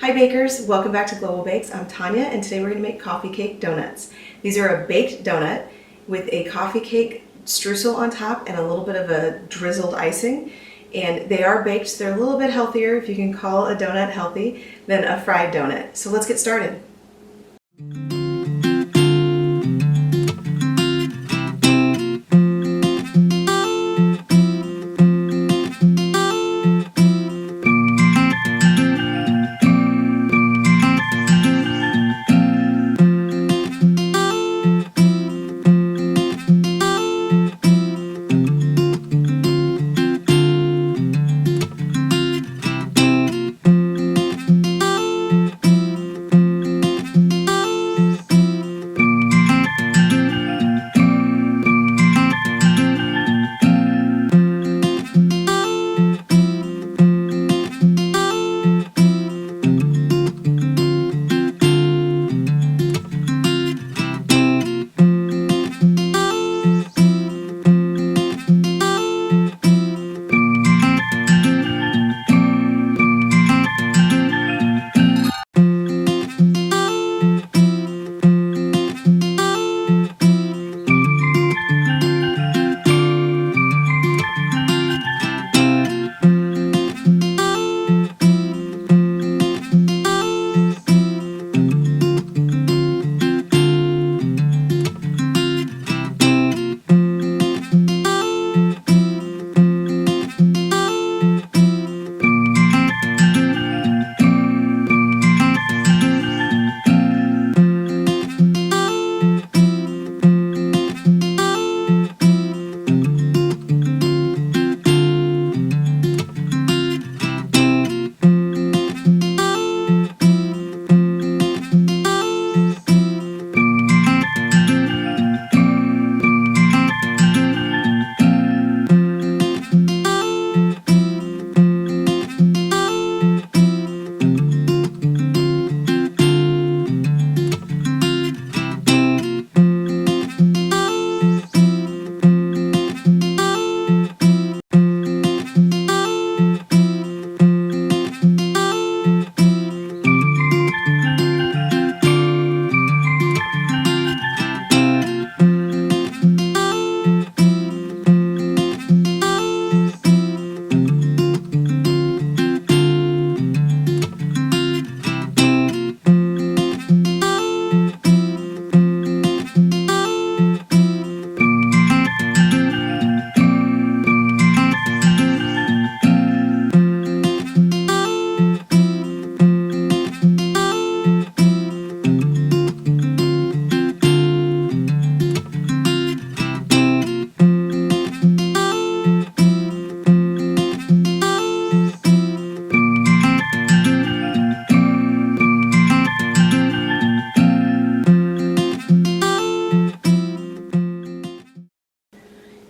Hi bakers, welcome back to Global Bakes. I'm Tanya and today we're going to make coffee cake donuts. These are a baked donut with a coffee cake streusel on top and a little bit of a drizzled icing. And they are baked, so they're a little bit healthier, if you can call a donut healthy, than a fried donut. So let's get started.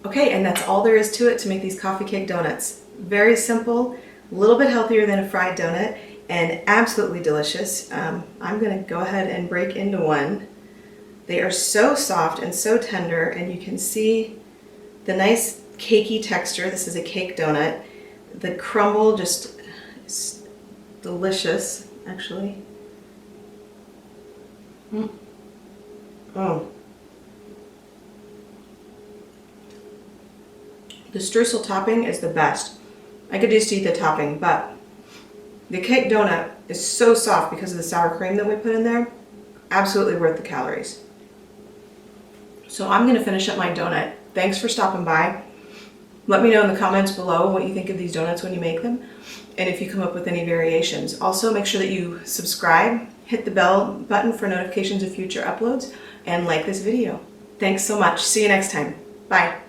Okay, and that's all there is to it to make these coffee cake donuts. Very simple, a little bit healthier than a fried donut, and absolutely delicious. I'm going to go ahead and break into one. They are so soft and so tender, and you can see the nice cakey texture. This is a cake donut. The crumble just is delicious, actually. Oh. The streusel topping is the best. I could just eat the topping, but the cake donut is so soft because of the sour cream that we put in there. Absolutely worth the calories. So I'm going to finish up my donut. Thanks for stopping by. Let me know in the comments below what you think of these donuts when you make them, and if you come up with any variations. Also, make sure that you subscribe, hit the bell button for notifications of future uploads, and like this video. Thanks so much. See you next time. Bye.